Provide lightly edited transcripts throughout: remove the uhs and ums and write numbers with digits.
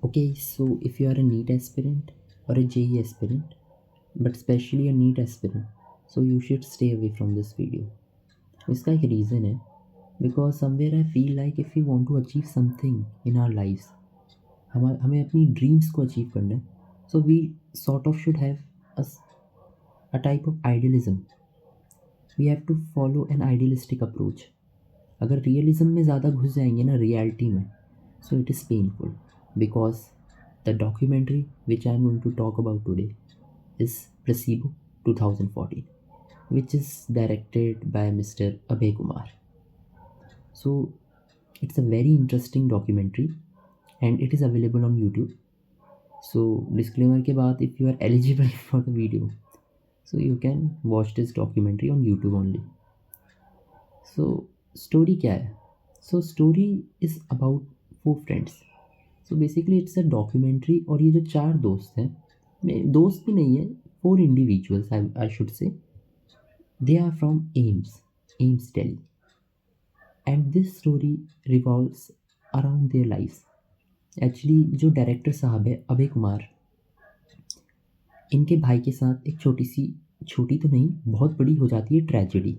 Okay, so if you are a NEET aspirant or a JE aspirant, but especially a NEET aspirant, so you should stay away from this video. इसका एक reason है because somewhere I feel like if you want to achieve something in our lifes, हमें अपनी dreams को achieve करना है, so we sort of should have a type of idealism. We have to follow an idealistic approach. अगर realism में ज़्यादा घुस जाएंगे ना रियलिटी में, so it is painful because the documentary which I am going to talk about today is Placebo 2014, which is directed by Mr. Abhay Kumar. So it's a very interesting documentary and it is available on YouTube. So disclaimer के बाद, if you are eligible for the video, so you can watch this documentary on YouTube only. So story क्या है? So story is about 4 friends. So basically it's a documentary और ये जो 4 दोस्त हैं, दोस्त भी नहीं है, 4 individuals I should say. They are from Ames Delhi, and this story revolves around their lives. Actually जो डायरेक्टर साहब है अभय कुमार, इनके भाई के साथ एक छोटी तो नहीं बहुत बड़ी हो जाती है tragedy,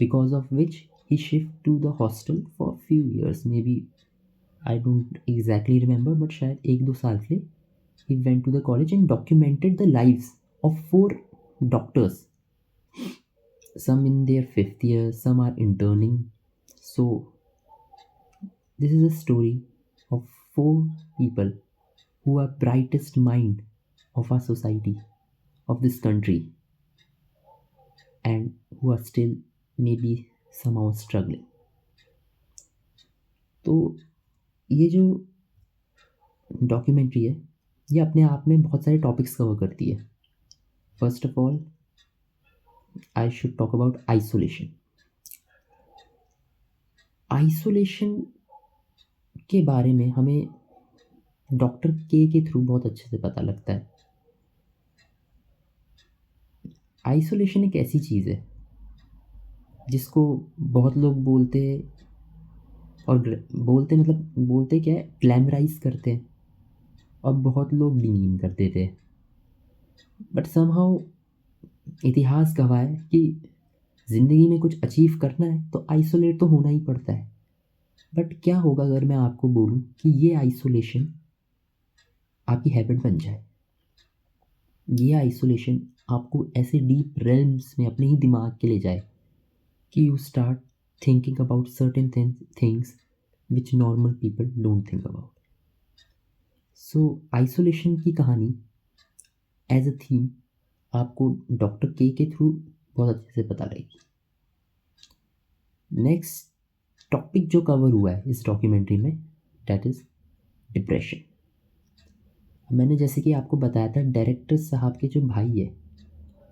because of which he shift to the hostel for few years, maybe I don't exactly remember, but शायद 1-2 साल के लिए ही went to the college and documented the lives of 4 doctors. Some in their 5th year, some are interning. So this is a story of 4 people who are brightest mind of our society, of this country, and who are still maybe somehow struggling. तो ये जो documentary है ये अपने आप में बहुत सारे टॉपिक्स कवर करती है. First of all I should talk about isolation. Isolation के बारे में हमें डॉक्टर के थ्रू बहुत अच्छे से पता लगता है. आइसोलेशन एक ऐसी चीज़ है जिसको बहुत लोग बोलते और बोलते क्या है, ग्लैमराइज करते हैं, और बहुत लोग डिमीन कर देते हैं. बट समहाउ इतिहास गवाह है कि ज़िंदगी में कुछ अचीव करना है तो आइसोलेट तो होना ही पड़ता है. बट क्या होगा अगर मैं आपको बोलूं कि ये आइसोलेशन आपकी हैबिट बन जाए, ये आइसोलेशन आपको ऐसे डीप रेल्म्स में अपने ही दिमाग के ले जाए कि you start thinking about certain things which normal people don't think about. So isolation की कहानी एज अ थीम आपको डॉक्टर के थ्रू बहुत अच्छे से पता लगेगी. नेक्स्ट टॉपिक जो कवर हुआ है इस डॉक्यूमेंट्री में, डैट इज़ डिप्रेशन. मैंने जैसे कि आपको बताया था, डायरेक्टर साहब के जो भाई है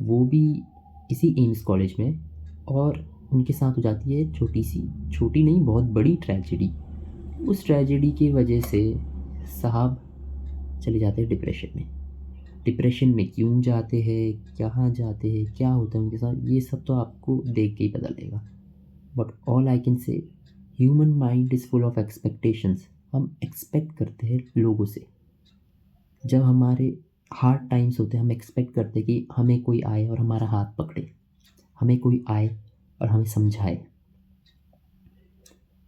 वो भी इसी एम्स कॉलेज में, और उनके साथ हो जाती है छोटी नहीं बहुत बड़ी ट्रेजेडी. उस ट्रेजेडी की वजह से साहब चले जाते हैं डिप्रेशन में क्यों जाते हैं, कहाँ जाते हैं, क्या होता है उनके साथ, ये सब तो आपको देख के ही पता लगेगा. But all I can say, human mind is full of expectations. हम एक्सपेक्ट करते हैं लोगों से. जब हमारे हार्ड टाइम्स होते हैं हम एक्सपेक्ट करते हैं कि हमें कोई आए और हमारा हाथ पकड़े, हमें कोई आए और हमें समझाए.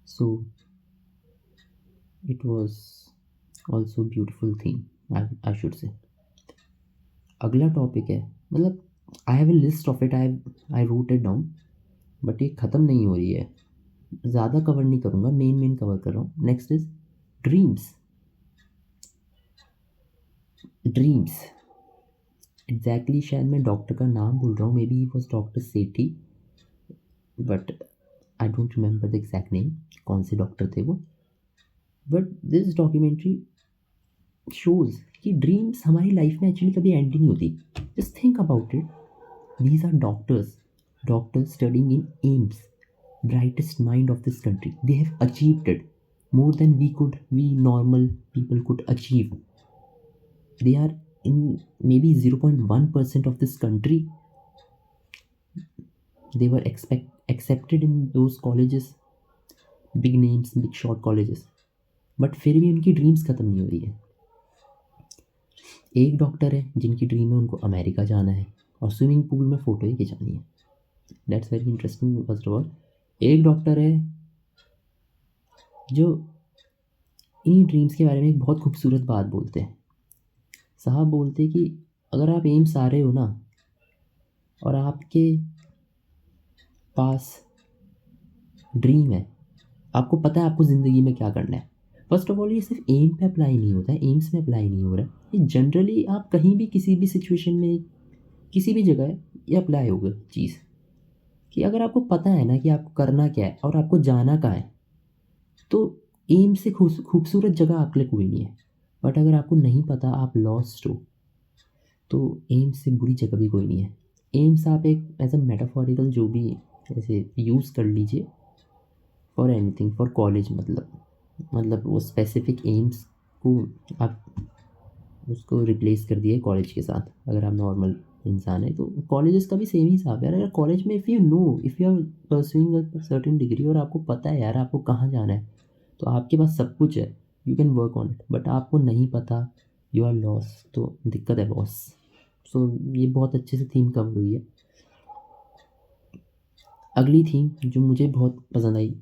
So it was also beautiful thing I should say. अगला टॉपिक है, मतलब I have a list of it, I wrote it down, but ये ख़त्म नहीं हो रही है. ज़्यादा कवर नहीं करूँगा, मेन कवर कर रहा हूँ. Next is dreams. एग्जैक्टली शायद मैं डॉक्टर का नाम भूल रहा हूँ, maybe he was doctor Sethi, but I don't remember the exact name, कौन से डॉक्टर थे वो. बट दिस डॉक्यूमेंट्री शोज़ कि ड्रीम्स हमारी लाइफ में एक्चुअली कभी एंड नहीं होती. Just think about it. These are doctors studying in AIIMS, brightest mind of this country. They have achieved it more than we normal people could achieve. They are in maybe 0.1% of this country. They were accepted in those colleges, big names, big short colleges. But फिर भी उनकी dreams ख़त्म नहीं हो रही है. एक doctor है जिनकी ड्रीम है उनको अमेरिका जाना है और स्विमिंग पूल में फ़ोटो ही खिंचानी है। That's very interesting. First of all, एक डॉक्टर है जो इन्हीं ड्रीम्स के बारे में एक बहुत खूबसूरत बात बोलते हैं। साहब बोलते हैं कि अगर आप एम्स आ रहे हो ना और आपके पास ड्रीम है, आपको पता है आपको ज़िंदगी में क्या करना है। फर्स्ट ऑफ ऑल, ये सिर्फ एम पे अप्लाई नहीं होता है, एम्स में अप्लाई नहीं हो रहा है, ये जनरली आप कहीं भी किसी भी सिचुएशन में किसी भी जगह ये अप्लाई होगा चीज़, कि अगर आपको पता है ना कि आपको करना क्या है और आपको जाना कहाँ है, तो एम से खूबसूरत जगह आपके लिए कोई नहीं है। बट अगर आपको नहीं पता, आप लॉस्ट हो, तो एम्स से बुरी जगह भी कोई नहीं है। एम्स आप एक एज अ मेटाफोरिकल जो भी ऐसे यूज़ कर लीजिए फॉर एनीथिंग, फॉर कॉलेज, मतलब वो स्पेसिफिक एम्स को आप उसको रिप्लेस कर दिए कॉलेज के साथ। अगर आप नॉर्मल इंसान है तो कॉलेजेस का भी सेम ही हिसाब है यार। अगर कॉलेज में if you are pursuing a certain degree और आपको पता है यार आपको कहाँ जाना है, तो आपके पास सब कुछ है, you can work on it. But आपको नहीं पता, यू आर लॉस, तो दिक्कत है बॉस। सो ये बहुत अच्छे से थीम कवर हुई है। अगली थीम जो मुझे बहुत पसंद आई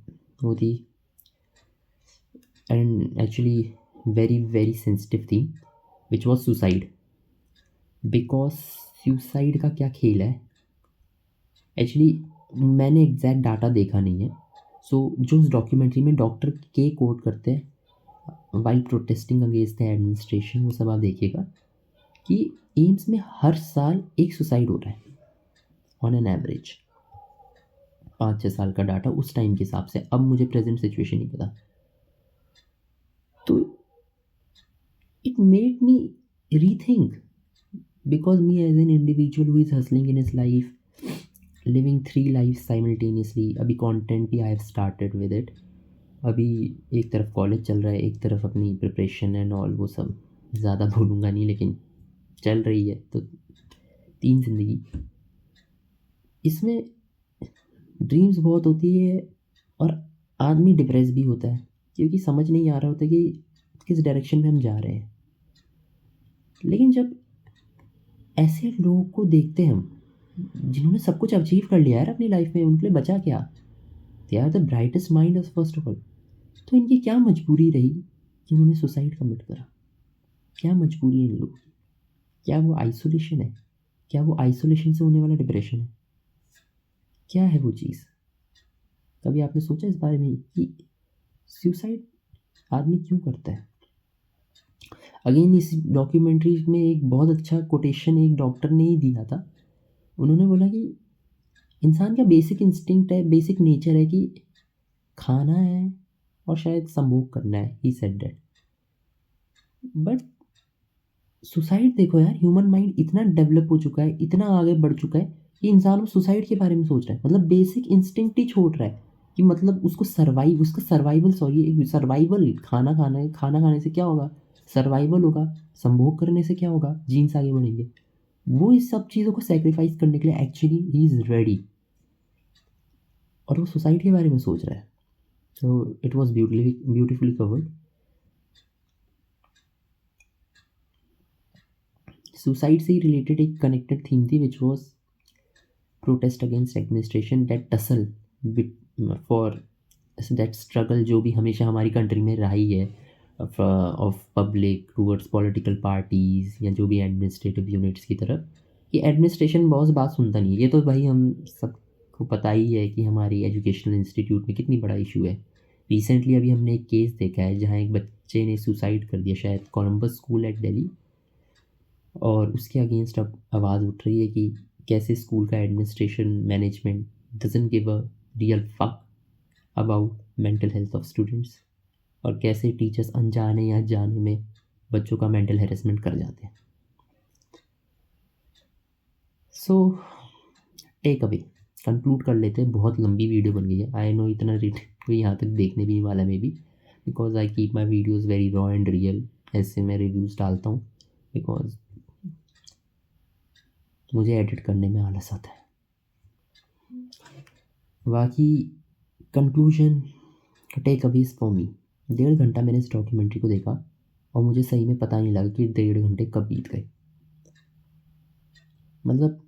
वो थी, and actually very very sensitive थी, which was suicide. Because suicide का क्या खेल है, एक्चुअली मैंने एग्जैक्ट डाटा देखा नहीं है। सो जो उस डॉक्यूमेंट्री में डॉक्टर के कोट करते हैं while protesting against the administration, वो सब आप देखिएगा कि एम्स में हर साल एक सुसाइड हो रहा है ऑन एन एवरेज। 5-6 साल का डाटा उस टाइम के हिसाब से, अब मुझे प्रेजेंट सिचुएशन नहीं पता। तो it made me rethink, because me as an individual who is hustling in his life, living 3 lives simultaneously, अभी कंटेंट भी I have started with it. अभी एक तरफ कॉलेज चल रहा है, एक तरफ अपनी प्रिपरेशन एंड ऑल, वो सब ज़्यादा बोलूँगा नहीं, लेकिन चल रही है। तो 3 ज़िंदगी, इसमें ड्रीम्स बहुत होती है और आदमी डिप्रेस भी होता है क्योंकि समझ नहीं आ रहा होता कि किस डायरेक्शन में हम जा रहे हैं। लेकिन जब ऐसे लोगों को देखते हैं हम जिन्होंने सब कुछ अचीव कर लिया है अपनी लाइफ में, उनके लिए बचा क्या? They are the brightest mind first of all. तो इनकी क्या मजबूरी रही कि उन्होंने सुसाइड कमिट करा? क्या मजबूरी है इन लोगों की? क्या वो आइसोलेशन है? क्या वो आइसोलेशन से होने वाला डिप्रेशन है? क्या है वो चीज़? कभी आपने सोचा इस बारे में कि सुसाइड आदमी क्यों करता है? अगेन इस डॉक्यूमेंट्री में एक बहुत अच्छा कोटेशन एक डॉक्टर ने ही दिया था। उन्होंने बोला कि इंसान का बेसिक इंस्टिंक्ट है, बेसिक नेचर है कि खाना है और शायद संभोग करना है, he said that. But suicide देखो यार, ह्यूमन माइंड इतना डेवलप हो चुका है, इतना आगे बढ़ चुका है कि इंसान वो सुसाइड के बारे में सोच रहा है, मतलब बेसिक इंस्टिंक्ट ही छोड़ रहा है कि मतलब उसको सर्वाइव, उसका सर्वाइवल, सॉरी सर्वाइवल, खाना खाने से क्या होगा? सर्वाइवल होगा। संभोग करने से क्या होगा? जीन्स आगे बढ़ेंगे। वो इस सब चीज़ों को सेक्रीफाइस करने के लिए एक्चुअली ही इज़ रेडी, और वो सुसाइड के बारे में सोच रहा है। So it was beautifully covered. Suicide से related एक connected theme थी, which was protest against administration, that tussle for that struggle जो भी हमेशा हमारी कंट्री में रही है of public towards political parties या जो भी administrative units की तरफ। ये एडमिनिस्ट्रेशन बहुत बात सुनता नहीं है, ये तो भाई हम सबको पता ही है कि हमारी एजुकेशनल इंस्टीट्यूट में कितनी बड़ा इशू है। रिसेंटली अभी हमने एक केस देखा है जहाँ एक बच्चे ने सुसाइड कर दिया, शायद कोलंबस स्कूल एट दिल्ली, और उसके अगेंस्ट अब आवाज़ उठ रही है कि कैसे स्कूल का administration management doesn't give a real fuck about mental health of students, और कैसे टीचर्स अनजाने या जाने में बच्चों का मेंटल हेरेसमेंट कर जाते हैं। सो टेक अवे कंक्लूड कर लेते हैं, बहुत लंबी वीडियो बन गई है, आई नो। इतना रेट कोई यहाँ तक देखने भी नहीं वाला may be, because I keep my videos very raw and real. ऐसे मैं रिव्यूज़ डालता हूँ बिकॉज मुझे एडिट करने में आलस आता है। बाकी conclusion, takeaways for me, 1.5 घंटा मैंने इस डॉक्यूमेंट्री को देखा और मुझे सही में पता नहीं लगा कि 1.5 घंटे कब बीत गए। मतलब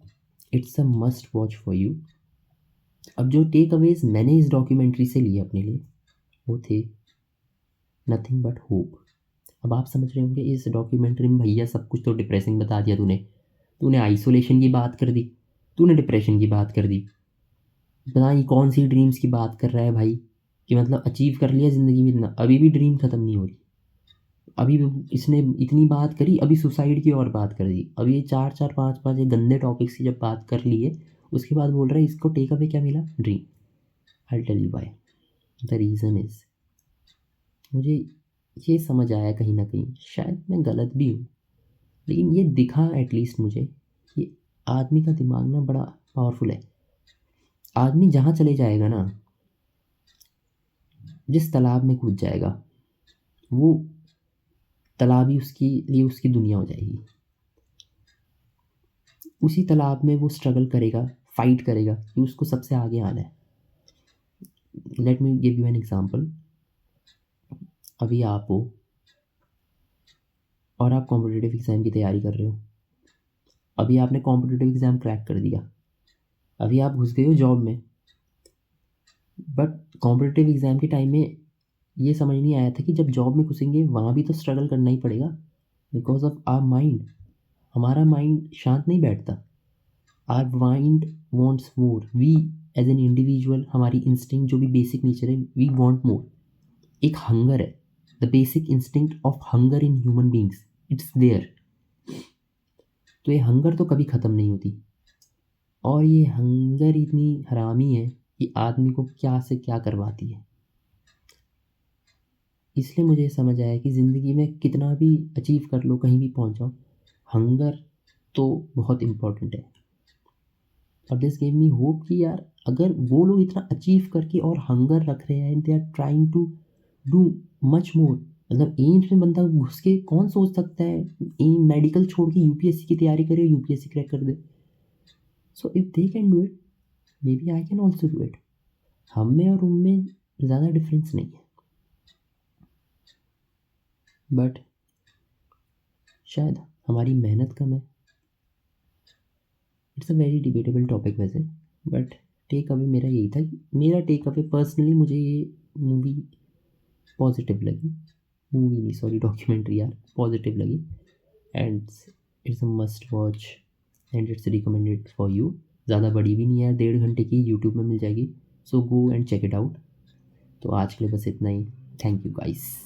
it's a must watch for you. अब जो टेक अवेज मैंने इस डॉक्यूमेंट्री से लिए अपने लिए वो थे नथिंग बट होप। अब आप समझ रहे होंगे इस डॉक्यूमेंट्री में भैया सब कुछ तो डिप्रेसिंग बता दिया तूने। तूने आइसोलेशन की बात कर दी, तूने डिप्रेशन की बात कर दी, पता नहीं कौन सी ड्रीम्स की बात कर रहा है भाई कि मतलब अचीव कर लिया ज़िंदगी में इतना, अभी भी ड्रीम ख़त्म नहीं हो रही। अभी भी इसने इतनी बात करी, अभी सुसाइड की और बात कर दी, अभी ये चार चार पाँच पाँच ये गंदे टॉपिक्स की जब बात कर ली है उसके बाद बोल रहा है इसको टेक अवे क्या मिला, dream. I tell you why. The reason is, मुझे ये समझ आया कहीं ना कहीं, शायद मैं गलत भी हूँ, लेकिन ये दिखा एटलीस्ट मुझे कि आदमी का दिमाग ना बड़ा पावरफुल है। आदमी जहाँ चले जाएगा ना, जिस तालाब में कूद जाएगा, वो तालाब ही उसके लिए उसकी दुनिया हो जाएगी। उसी तालाब में वो स्ट्रगल करेगा, फाइट करेगा कि उसको सबसे आगे आना है। Let me give you an example. अभी आप हो और आप कॉम्पिटिटिव एग्ज़ाम की तैयारी कर रहे हो। अभी आपने कॉम्पिटिटिव एग्ज़ाम क्रैक कर दिया, अभी आप घुस गए हो जॉब में। बट कॉम्पिटिटिव एग्ज़ाम के टाइम में ये समझ नहीं आया था कि जब जॉब में घुसेंगे वहाँ भी तो स्ट्रगल करना ही पड़ेगा, बिकॉज ऑफ आवर माइंड। हमारा माइंड शांत नहीं बैठता। Our mind wants more. We as an individual, हमारी इंस्टिंक्ट जो भी बेसिक नेचर है, वी वॉन्ट मोर। एक हंगर है, the basic instinct of hunger in human beings, it's there. तो ये हंगर तो कभी ख़त्म नहीं होती, और ये हंगर इतनी हरामी है कि आदमी को क्या से क्या करवाती है। इसलिए मुझे समझ आया कि ज़िंदगी में कितना भी अचीव कर लो, कहीं भी पहुंच जाओ, हंगर तो बहुत इम्पोर्टेंट है। और दिस गेव मी होप कि यार अगर वो लोग इतना अचीव करके और हंगर रख रहे हैं, they are trying to do much more. मतलब एम्स में बंदा घुस के कौन सोच सकता है एम मेडिकल छोड़ के यूपीएससी की तैयारी करे, यूपीएससी क्रैक कर दे। So if they can do it, maybe I can also do it. हम में और उनमें ज़्यादा डिफरेंस नहीं है, बट शायद हमारी मेहनत कम है। It's a very debatable topic वैसे, बट टेक अवे मेरा यही था। मेरा टेक अवे पर्सनली, मुझे ये मूवी पॉजिटिव लगी। मूवी नहीं, सॉरी, डॉक्यूमेंट्री यार, पॉजिटिव लगी। And it's a must watch and it's recommended for you. ज़्यादा बड़ी भी नहीं है, 1.5 घंटे की यूट्यूब में मिल जाएगी। So go and check it out. तो आज के लिए बस इतना ही। Thank you guys.